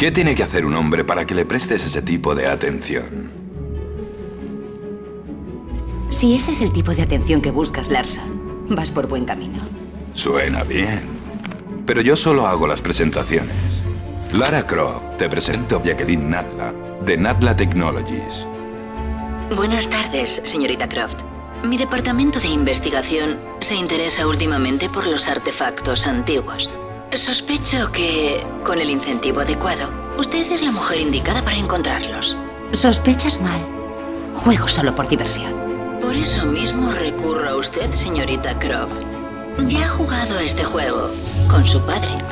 ¿Qué tiene que hacer un hombre para que le prestes ese tipo de atención? Si ese es el tipo de atención que buscas, Larson, vas por buen camino. Suena bien. Pero yo solo hago las presentaciones. Lara Croft, te presento Jacqueline Nadler, de Nadler Technologies. Buenas tardes, señorita Croft. Mi departamento de investigación se interesa últimamente por los artefactos antiguos. Sospecho que, con el incentivo adecuado, usted es la mujer indicada para encontrarlos. Sospechas mal. Juego solo por diversión. Por eso mismo recurro a usted, señorita Croft. Ya ha jugado a este juego con su padre.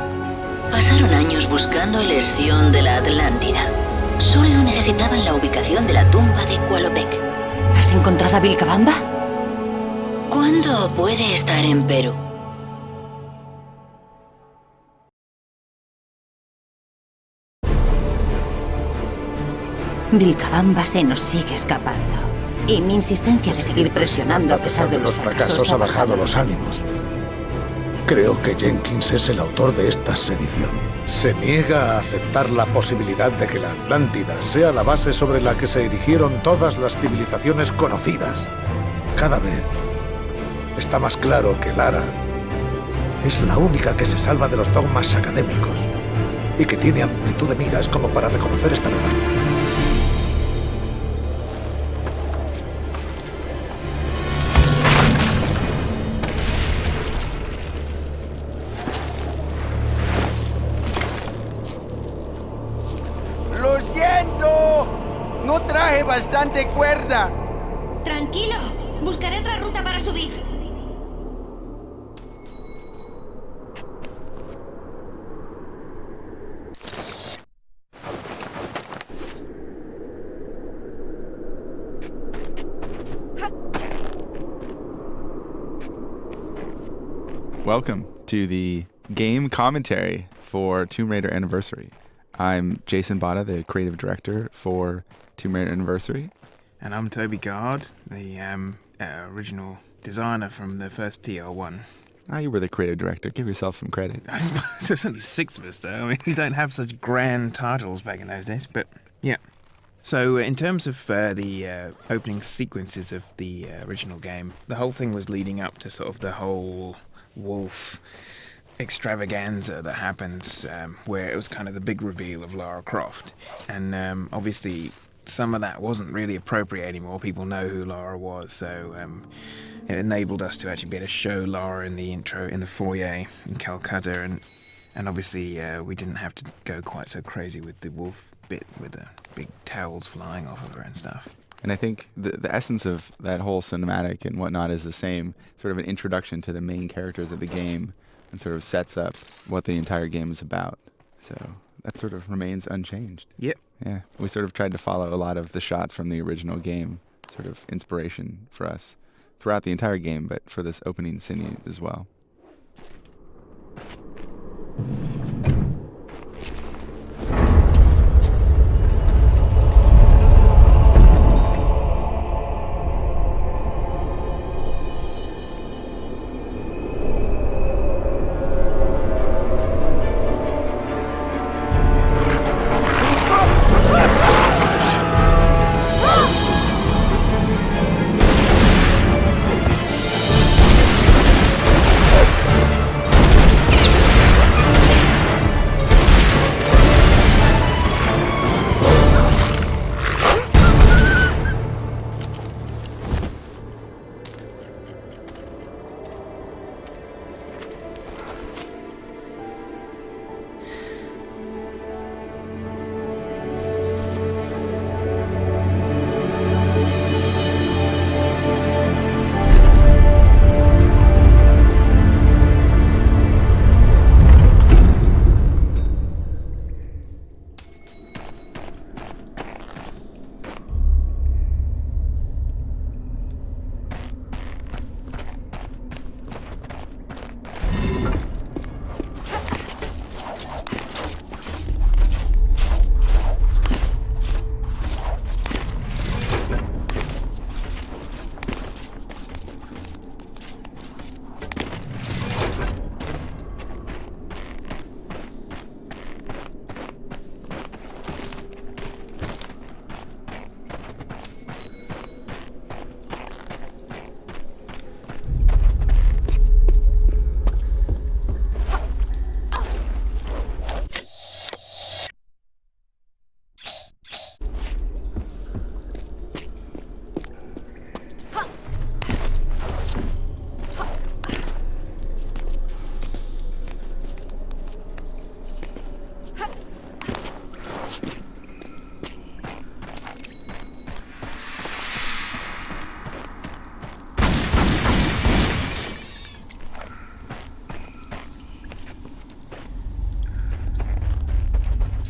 Pasaron años buscando el esción de la Atlántida. Solo necesitaban la ubicación de la tumba de Qualopec. ¿Has encontrado a Vilcabamba? ¿Cuándo puede estar en Perú? Vilcabamba se nos sigue escapando. Y mi insistencia de seguir presionando a pesar de los fracasos ha bajado los ánimos. Creo que Jenkins es el autor de esta sedición. Se niega a aceptar la posibilidad de que la Atlántida sea la base sobre la que se erigieron todas las civilizaciones conocidas. Cada vez está más claro que Lara es la única que se salva de los dogmas académicos y que tiene amplitud de miras como para reconocer esta verdad. ¡Lo siento! No traje bastante cuerda. Tranquilo, buscaré otra ruta para subir. Welcome to the game commentary for Tomb Raider Anniversary. I'm Jason Botta, the creative director for Tomb Raider Anniversary. And I'm Toby Gard, the original designer from the first TR1. Ah, you were the creative director. Give yourself some credit. I suppose there's only 6 of us, though. I mean, we don't have such grand titles back in those days, but yeah. So in terms of the opening sequences of the original game, the whole thing was leading up to sort of the whole wolf extravaganza that happens, where it was kind of the big reveal of Lara Croft. And obviously some of that wasn't really appropriate anymore. People know who Lara was, so it enabled us to actually be able to show Lara in the intro, in the foyer in Calcutta, and obviously we didn't have to go quite so crazy with the wolf bit with the big towels flying off of her and stuff. And I think the essence of that whole cinematic and whatnot is the same, sort of an introduction to the main characters of the game and sort of sets up what the entire game is about. So that sort of remains unchanged. Yep. Yeah, we sort of tried to follow a lot of the shots from the original game, sort of inspiration for us throughout the entire game, but for this opening scene as well.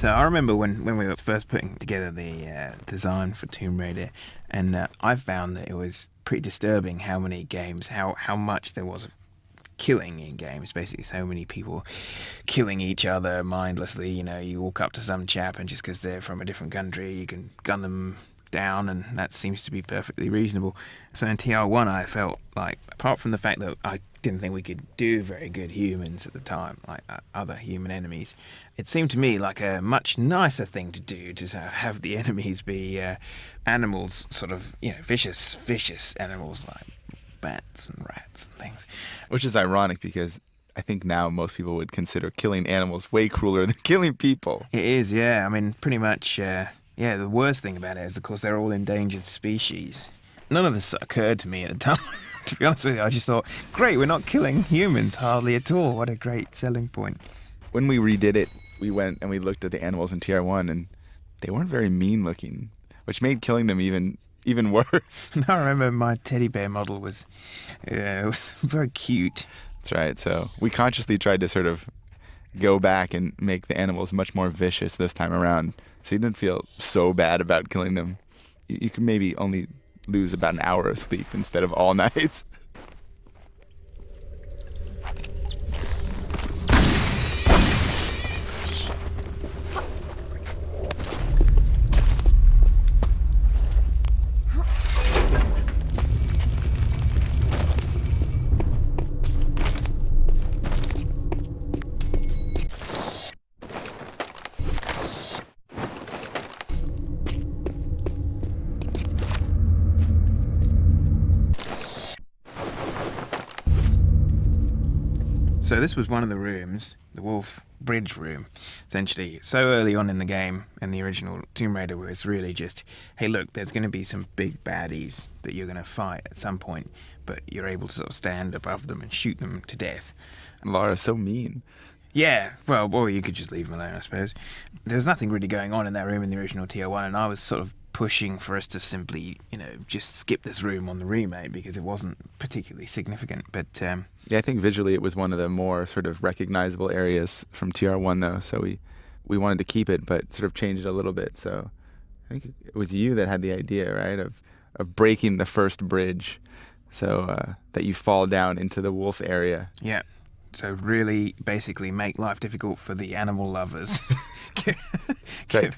So I remember when we were first putting together the design for Tomb Raider, and I found that it was pretty disturbing how many games, how much there was of killing in games. Basically, so many people killing each other mindlessly. You know, you walk up to some chap, and just because they're from a different country, you can gun them down, and that seems to be perfectly reasonable. So in TR1, I felt like, apart from the fact that I didn't think we could do very good humans at the time, like other human enemies, it seemed to me like a much nicer thing to do, to have the enemies be animals, sort of, you know, vicious animals like bats and rats and things. Which is ironic because I think now most people would consider killing animals way crueler than killing people. It is, yeah. I mean, pretty much, yeah, the worst thing about it is, of course, they're all endangered species. None of this occurred to me at the time. To be honest with you, I just thought, great, we're not killing humans hardly at all. What a great selling point. When we redid it, we went and we looked at the animals in TR1, and they weren't very mean looking, which made killing them even worse. I remember my teddy bear model was very cute. That's right. So we consciously tried to sort of go back and make the animals much more vicious this time around, so you didn't feel so bad about killing them. You could maybe only lose about an hour of sleep instead of all night. So this was one of the rooms, the Wolf Bridge room, essentially. So early on in the game, in the original Tomb Raider, where it's really just, hey look, there's going to be some big baddies that you're going to fight at some point, but you're able to sort of stand above them and shoot them to death. Laura's so mean. Yeah, well, or you could just leave them alone, I suppose. There was nothing really going on in that room in the original TR1, and I was sort of pushing for us to simply, you know, just skip this room on the remake because it wasn't particularly significant. But yeah, I think visually it was one of the more sort of recognizable areas from TR1 though, so we wanted to keep it but sort of change it a little bit. So I think it was you that had the idea, right, of breaking the first bridge so that you fall down into the wolf area. Yeah. So really basically make life difficult for the animal lovers. Right.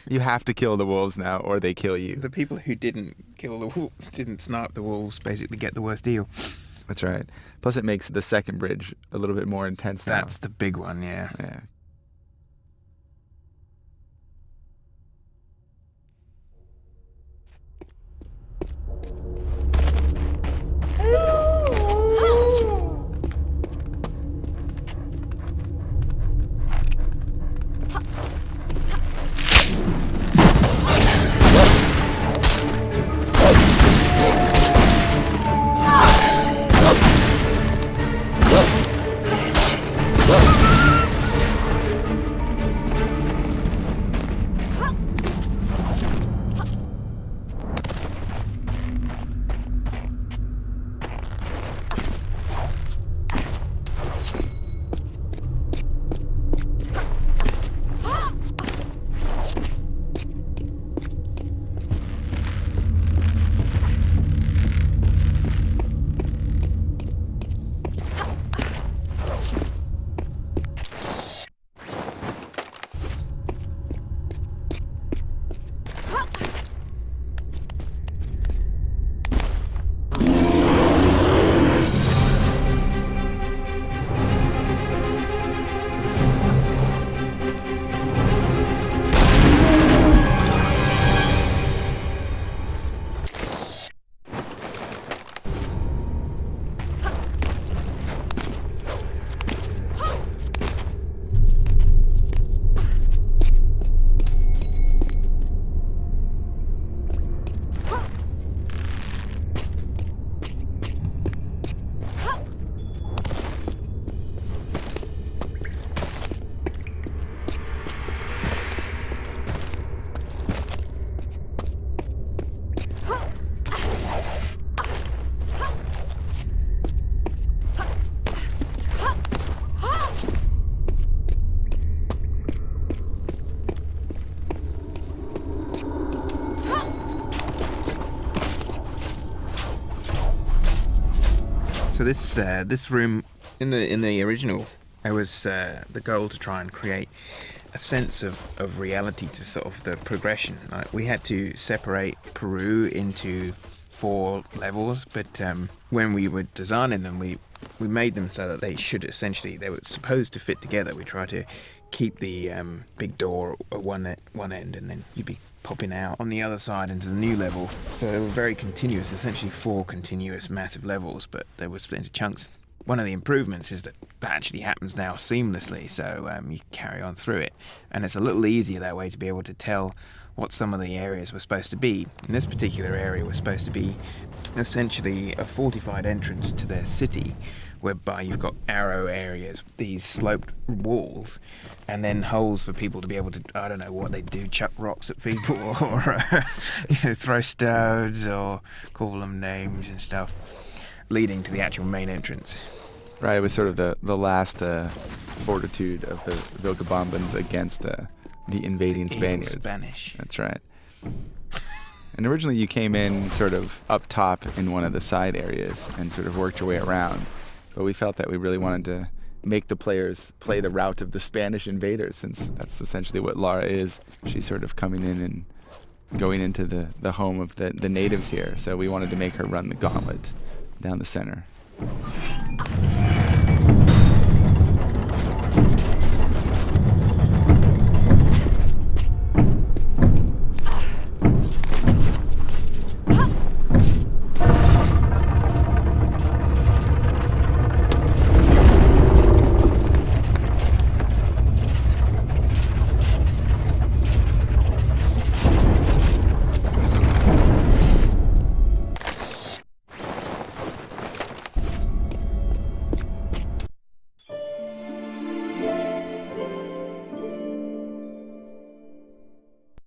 You have to kill the wolves now or they kill you. The people who didn't kill the wolves, didn't snipe the wolves, basically get the worst deal. That's right. Plus it makes the second bridge a little bit more intense now. That's the big one, yeah. Yeah. So this room in the original, it was the goal to try and create a sense of reality to sort of the progression. Like, we had to separate Peru into 4 levels, but when we were designing them, we made them so that they were supposed to fit together. We tried to keep the big door at one end, and then you'd be popping out on the other side into the new level. So they were very continuous, essentially 4 continuous massive levels, but they were split into chunks. One of the improvements is that actually happens now seamlessly, so you carry on through it, and it's a little easier that way to be able to tell what some of the areas were supposed to be. In this particular area was supposed to be essentially a fortified entrance to their city, whereby you've got arrow areas, these sloped walls, and then holes for people to be able to, I don't know what they do, chuck rocks at people or throw stones or call them names and stuff, leading to the actual main entrance. Right, it was sort of the last fortitude of the Vilcabambans against the invading Spaniards. Spanish. That's right. And originally you came in sort of up top in one of the side areas and sort of worked your way around. But we felt that we really wanted to make the players play the route of the Spanish invaders, since that's essentially what Lara is. She's sort of coming in and going into the home of the natives here. So we wanted to make her run the gauntlet down the center.